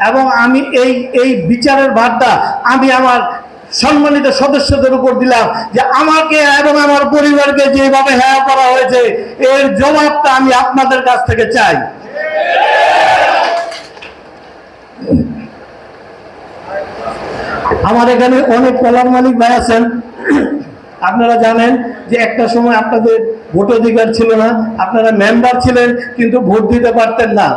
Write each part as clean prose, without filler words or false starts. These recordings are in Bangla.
এবং আমি এই বিচারের ভারটা আমি আমার সম্মানিত সদস্যদের উপর দিলাম যে আমাকে এবং আমার পরিবারকে যেভাবে হেয় করা হয়েছে এর জবাবটা আমি আপনাদের কাছ থেকে চাই। আমার এখানে অনেক কলার মালিক ভাই আছেন। আপনারা জানেন যে একটা সময় আপনাদের ভোটাধিকার ছিল না, আপনারা মেম্বার ছিলেন কিন্তু ভোট দিতে পারতেন না।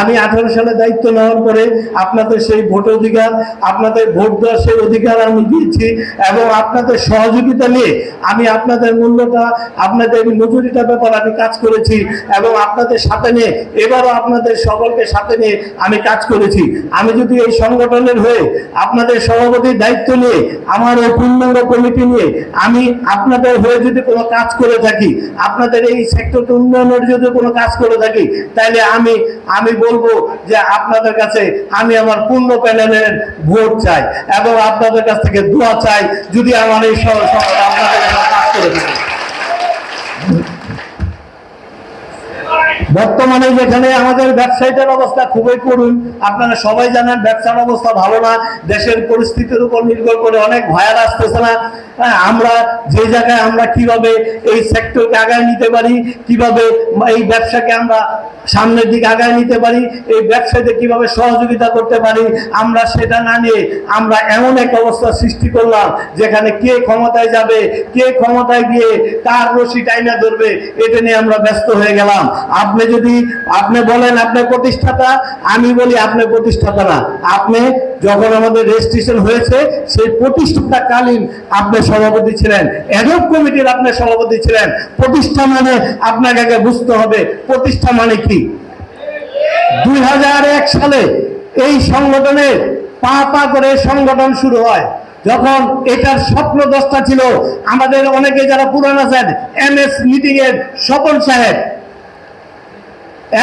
আমি 18 সালে দায়িত্ব নেওয়ার পরে আপনাদের সেই ভোটাধিকার, আপনাদের ভোট দেওয়ার সেই অধিকার আমি দিয়েছি এবং আপনাদের সহযোগিতা নিয়ে আমি আপনাদের মূল্যটা, আপনাদের মজুরিটা ব্যাপার আমি কাজ করেছি এবং আপনাদের সাথে নিয়ে এবারও আপনাদের সকলকে সাথে নিয়ে আমি কাজ করেছি। আমি যদি এই সংগঠনের হয়ে আপনাদের সভাপতির দায়িত্ব নিয়ে আমার এই পূর্ণাঙ্গ কমিটি নিয়ে আমি আপনাদের হয়ে যদি কোনো কাজ করে থাকি, আপনাদের এই সেক্টরটা উন্নয়নের যদি কোনো কাজ করে থাকি, তাহলে আমি বলবো যে আপনাদের কাছে আমি আমার পূর্ণ প্যানেলের ভোট চাই এবং আপনাদের কাছ থেকে দোয়া চাই যদি আমার এই আপনাদের কাজ করে থাকি। বর্তমানে যেখানে আমাদের ব্যবসায়ীদের অবস্থা খুবই করুণ, আপনারা সবাই জানেন ব্যবসার অবস্থা ভালো না, দেশের পরিস্থিতির উপর নির্ভর করে অনেক ভয়াল আসতেছে না। আমরা যে জায়গায় আমরা কিভাবে এই সেক্টরকে আগায় নিতে পারি, কিভাবে এই ব্যবসাকে আমরা সামনের দিকে আগায় নিতে পারি, এই ব্যবসায়ীদের কিভাবে সহযোগিতা করতে পারি, আমরা সেটা না নিয়ে আমরা এমন এক অবস্থা সৃষ্টি করলাম যেখানে কে ক্ষমতায় যাবে, কে ক্ষমতায় গিয়ে কার রশি টাইনা ধরবে, এটা নিয়ে আমরা ব্যস্ত হয়ে গেলাম। আপনি বলেন আপনি প্রতিষ্ঠাতা, আমি বলি আপনি প্রতিষ্ঠাতা না। আপনি যখন আমাদের রেজিস্ট্রেশন হয়েছে সেই প্রতিষ্ঠাকালীন আপনি সভাপতি ছিলেন, অ্যাডহক কমিটির আপনি সভাপতি ছিলেন। প্রতিষ্ঠা মানে আপনাকে আগে বুঝতে হবে প্রতিষ্ঠা মানে কি। 2001 সালে এই সংগঠনের পা করে সংগঠন শুরু হয়। যখন এটার স্বপ্ন দশটা ছিল, আমাদের অনেকে যারা পুরানো আছেন, MS মিটিং এর স্বপন সাহেব,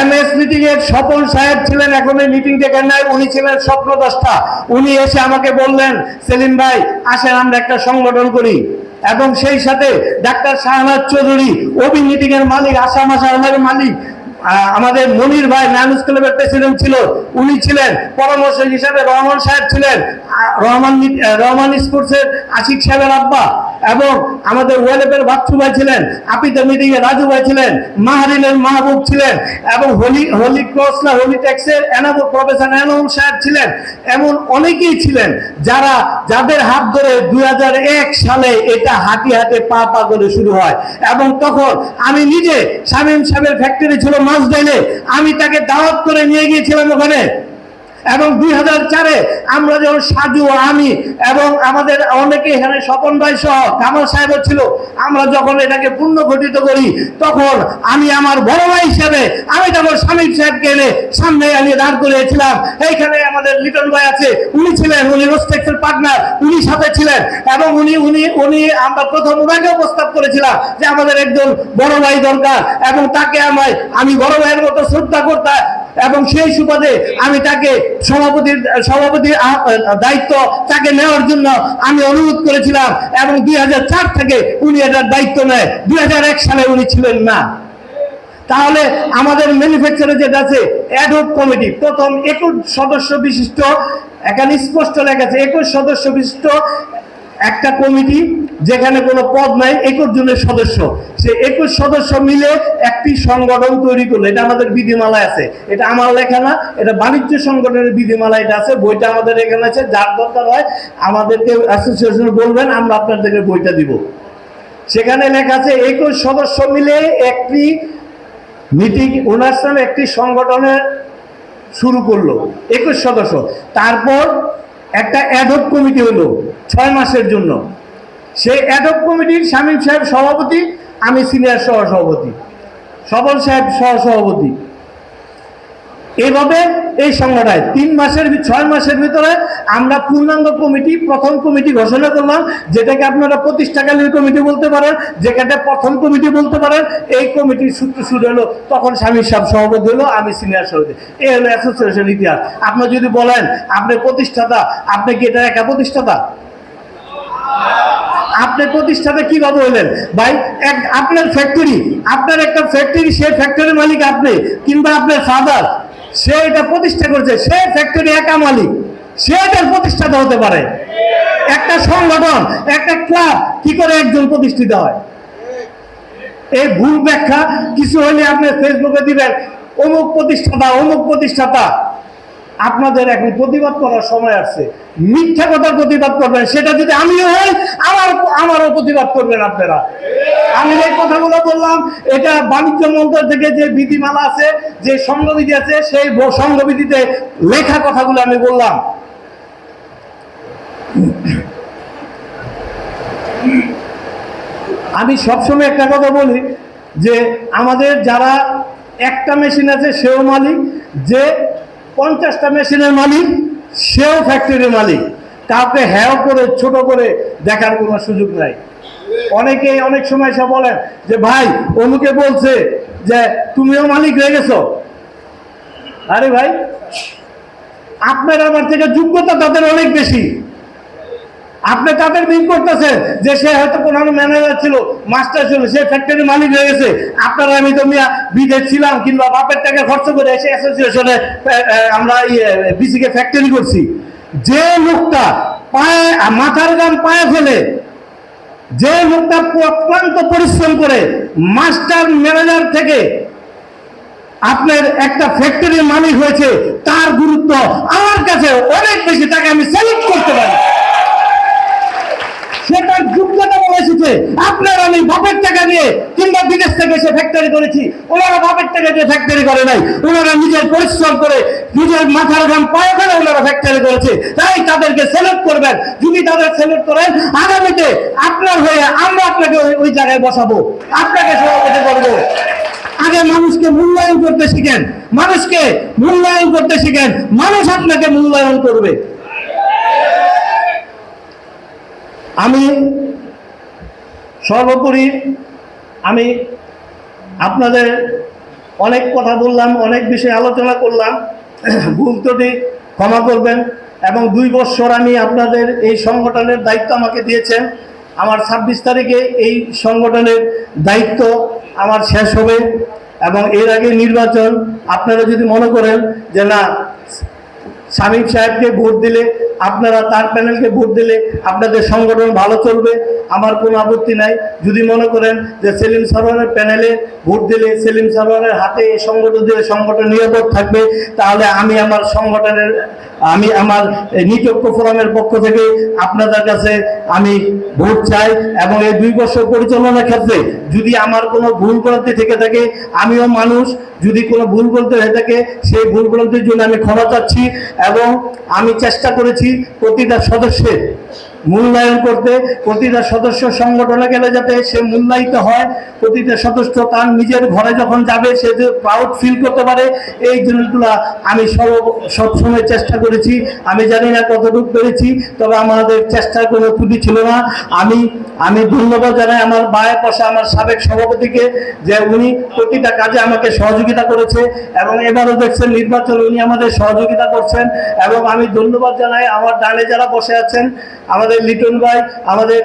MS মিটিং এর স্বপন সাহেব ছিলেন, এখন এই মিটিং দেখেন নাই, উনি ছিলেন স্বপ্ন দশটা। উনি এসে আমাকে বললেন, সেলিম ভাই আসেন আমরা একটা সংগঠন করি। এবং সেই সাথে ডাক্তার শাহনাজ চৌধুরী, ওবি মিটিং এর মালিক, আসাম আসামের মালিক, আমাদের মনির ভাই নানুস ক্লাবের প্রেসিডেন্ট ছিল, উনি ছিলেন পরামর্শক হিসাবে, রহমান সাহেব ছিলেন, রহমান স্পোর্টসের আশিক সাহেবের আব্বা, এবং আমাদের ওয়েলেপের বাচ্চু ভাই ছিলেন, আপিতা মিটিং এর রাজু ভাই ছিলেন, মাহারিনের মাহবুব ছিলেন, এবং হোলি ক্রস না হোলি ট্যাক্সের এনামুল প্রফেসর এনামুল সাহেব ছিলেন। এমন অনেকেই ছিলেন যাদের হাত ধরে 2001 সালে এটা হাঁটি হাতে পা করে শুরু হয়। এবং তখন আমি নিজে শামীম সাহেবের ফ্যাক্টরি ছিল মাঝদাইলে, আমি তাকে দাওয়াত করে নিয়ে গিয়েছিলাম ওখানে। এবং 2004-এ আমরা যখন সাজু, আমি এবং আমাদের অনেকে এখানে স্বপন ভাই সহ কামাল সাহেব ছিল, আমরা যখন এটাকে পূর্ণ গঠিত করি, তখন আমি আমার বড় ভাই হিসেবে আমি তখন শামীম সাহেবকে এনে সামনে আনিয়ে দাঁড় করিয়েছিলাম। এইখানে আমাদের লিটন ভাই আছে, উনি ছিলেন, উনি রোস্টেক্সের পার্টনার, উনি সাথে ছিলেন। এবং উনি আমরা প্রথম ওনাকেও প্রস্তাব করেছিলাম যে আমাদের একজন বড় ভাই দরকার, এবং তাকে আমি বড় ভাইয়ের মতো শ্রদ্ধা করতাম। এবং সেই সুবাদে আমি তাকে সভাপতির দায়িত্ব তাকে নেওয়ার জন্য আমি অনুরোধ করেছিলাম। এবং 2004 থেকে উনি এটার দায়িত্ব নেয়, 2001 সালে উনি ছিলেন না। তাহলে আমাদের ম্যানুফ্যাকচারে যেটা আছে অ্যাডহক কমিটি, প্রথম 21 সদস্য বিশিষ্ট, এখানে স্পষ্ট লেখা আছে 21 সদস্য বিশিষ্ট একটা কমিটি, যেখানে কোনো পদ নাই, 21 জনের সদস্য। সে 21 সদস্য মিলে একটি সংগঠন তৈরি করলো। এটা আমাদের বিধিমালায় আছে, এটা আমার লেখা না, এটা বাণিজ্য সংগঠনের বিধিমালা, এটা আছে, বইটা আমাদের এখানে আছে। যার দরকার হয় আমাদেরকে অ্যাসোসিয়েশন বলবেন, আমরা আপনাদেরকে বইটা দিব। সেখানে লেখা আছে 21 সদস্য মিলে একটি মিটিং ওনার নামে একটি সংগঠনের শুরু করলো, 21 সদস্য। তারপর একটা অ্যাডহক কমিটি হলো 6 মাসের জন্য। সেই অ্যাডহক কমিটির শামীম সাহেব সভাপতি, আমি সিনিয়র সহসভাপতি, স্বপন সাহেব সহসভাপতি। এইভাবে এই সংগঠনায় 6 মাসের ভিতরে আমরা পূর্ণাঙ্গ কমিটি, প্রথম কমিটি ঘোষণা করলাম, যেটাকে আপনারা প্রতিষ্ঠাকালীন কমিটি বলতে পারেন, যেটাকে প্রথম কমিটি বলতে পারেন। এই কমিটির সূত্র শুরু হলো, তখন শামীম সাহেব সভাপতি হলো, আমি সিনিয়র সভাপতি। এই হলো অ্যাসোসিয়েশন ইতিহাস। আপনি যদি বলেন আপনি প্রতিষ্ঠাতা, আপনি কি এটা একা প্রতিষ্ঠাতা? আপনি প্রতিষ্ঠাতা কিভাবে হলেন ভাই? আপনার ফ্যাক্টরি, আপনার একটা ফ্যাক্টরি, সেই ফ্যাক্টরির মালিক আপনি, কিংবা আপনার ফাদার, সে এটা প্রতিষ্ঠা করেছে, সে ফ্যাক্টরি একা মালিক, সে এটার প্রতিষ্ঠাতা হতে পারে। একটা সংগঠন, একটা ক্লাব কি করে একজন প্রতিষ্ঠিত হয়? এই ভুল ব্যাখ্যা কিছু হলে আপনি ফেসবুকে দিবেন অমুক প্রতিষ্ঠাতা অমুক প্রতিষ্ঠাতা। আপনাদের এখন প্রতিবাদ করার সময় আসছে। মিথ্যা কথার প্রতিবাদ করবেন, সেটা যদি আমিও হই আমারও প্রতিবাদ করবেন আপনারা। আমি এই কথাগুলো বললাম, এটা বাণিজ্য মন্ত্রক থেকে যে বিধিমালা আছে, যে সংঘবিধি আছে, সেই সংঘবিধিতে লেখা কথাগুলো আমি বললাম। আমি সবসময় একটা কথা বলি যে আমাদের যারা একটা মেশিন আছে সেও মালিক, যে 50টা মেশিনের মালিক সেও ফ্যাক্টরির মালিক। কাউকে হ্যাঁ করে ছোট করে দেখার কোনো সুযোগ নাই। অনেকেই অনেক সময় এসে বলেন যে ভাই অমুকে বলছে যে তুমিও মালিক হয়ে গেছো। আরে ভাই, আপনার আমার থেকে যোগ্যতা তাদের অনেক বেশি। আপনি তাদের মিন করতেছেন যে সে হয়তো কোনো ম্যানেজার ছিল, মাস্টার ছিল, সে ফ্যাক্টরি মালিক হয়ে গেছে। আপনারা আমি তো বিদেশ ছিলাম কিংবা বাপের টাকা খরচ করে এসে অ্যাসোসিয়েশনে আমরা বিসিকে ফ্যাক্টরি করছি। যে লোকটা পায়ে মাথার গাম পায়ে ফেলে, যে লোকটা অক্লান্ত পরিশ্রম করে মাস্টার ম্যানেজার থেকে আপনার একটা ফ্যাক্টরির মালিক হয়েছে, তার গুরুত্ব আমার কাছে অনেক বেশি। তাকে আমি সেলেক্ট করতে পারি, সেটার যোগ্যতা বলেছে। আপনার আমি বাপের টাকা দিয়ে কিংবা বিদেশ থেকে এসে ফ্যাক্টরি করেছি, ওনারা বাপের টাকা দিয়ে ফ্যাক্টরি করে নাই, ওনারা নিজের পরিশ্রম করে নিজের মাথার ঘাম পায়ে ফেলে ওনারা ফ্যাক্টরি করেছে। তাই তাদেরকে সেলেক্ট করবেন। যদি তাদের সেলেক্ট করেন, আগামীতে আপনার হয়ে আমরা আপনাকে ওই জায়গায় বসাবো, আপনাকে সভাপতি করবো। আগে মানুষকে মূল্যায়ন করতে শিখেন, মানুষকে মূল্যায়ন করতে শিখেন, মানুষ আপনাকে মূল্যায়ন করবে। আমি সর্বোপরি আমি আপনাদের অনেক কথা বললাম, অনেক বিষয়ে আলোচনা করলাম। ভুল ত্রুটি ক্ষমা করবেন। এবং 2 বছর আমি আপনাদের এই সংগঠনের দায়িত্ব আমাকে দিয়েছেন। আমার 26 তারিখে এই সংগঠনের দায়িত্ব আমার শেষ হবে এবং এর আগে নির্বাচন। আপনারা যদি মনে করেন যে না, শামীম সাহেবকে ভোট দিলে, আপনারা তার প্যানেলকে ভোট দিলে আপনাদের সংগঠন ভালো চলবে, আমার কোনো আপত্তি নাই। যদি মনে করেন যে সেলিম সরোয়ারের প্যানেলে ভোট দিলে, সেলিম সরোয়ারের হাতে এই সংগঠন দিলে সংগঠন নিরাপদ থাকবে, তাহলে আমি আমার সংগঠনের আমার নিরপেক্ষ ফোরামের পক্ষ থেকে আপনাদের কাছে আমি ভোট চাই। এবং এই 2 বছর পরিচালনার ক্ষেত্রে যদি আমার কোনো ভুল ভ্রান্তি থেকে থাকে, আমিও মানুষ, যদি কোনো ভুল বলতে হয়ে থাকে সেই ভুল ভ্রান্তির জন্য আমি ক্ষমা চাচ্ছি। এবং আমি চেষ্টা করেছি প্রতিটা সদস্যের মূল্যায়ন করতে, প্রতিটা সদস্য সংগঠনে গেলে যাতে সে মূল্যায়িত হয়, প্রতিটা সদস্য তার নিজের ঘরে যখন যাবে সে যে প্রাউড ফিল করতে পারে, এই জিনিসগুলো আমি সবসময় চেষ্টা করেছি। আমি জানি না কতটুকু পেরেছি, তবে আমাদের চেষ্টার কোনো ত্রুটি ছিল না। আমি ধন্যবাদ জানাই আমার বায়ের পাশে আমার সাবেক সভাপতিকে, যে উনি প্রতিটা কাজে আমাকে সহযোগিতা করেছে এবং এবারও দেখছেন নির্বাচন উনি আমাদের সহযোগিতা করছেন। এবং আমি ধন্যবাদ জানাই আমার ডানে যারা বসে আছেন, আমাদের লিটন ভাই, আমাদের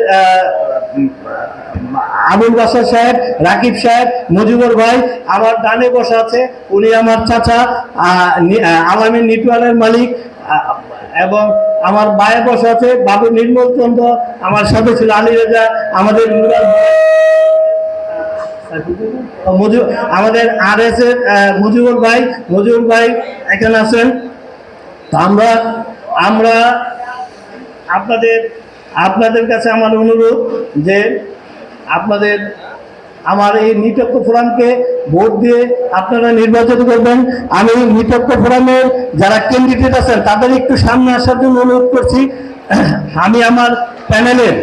আবুল বাসার সাহেব, রাকিব সাহেব, মুজিবুর ভাই আমার ডানে বসে আছে, উনি আমার চাচা, আওয়ামী নিটওয়ালের মালিক। এবং আমার বায়ে বসে আছে বাবু নির্মল চন্দ্র, আমার সাথে ছিল আলী রেজা, আমাদের আমাদের RS এর মুজিবুর ভাই এখানে আছেন। তো আমরা আপনাদের কাছে আমার অনুরোধ যে আপনাদের আমার এই নিরপেক্ষ ফোরামকে ভোট দিয়ে আপনারা নির্বাচন করবেন। আমি নিরপেক্ষ ফোরামের যারা ক্যান্ডিডেট আছেন তাদের একটু সামনে আসার জন্য অনুরোধ করছি। আমি আমার প্যানেলের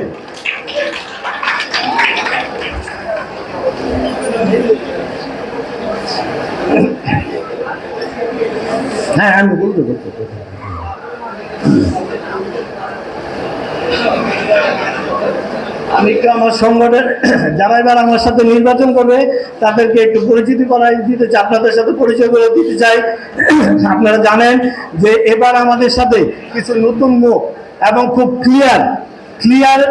আমি বলতে আমি একটু আমার সংগঠনের যারা এবার আমার সাথে নির্বাচন করবে তাদেরকে একটু পরিচিতি করাই দিতে চাই, আপনাদের সাথে পরিচয় করে দিতে চাই। আপনারা জানেন যে এবার আমাদের সাথে কিছু নতুন মুখ এবং খুব ক্লিয়ার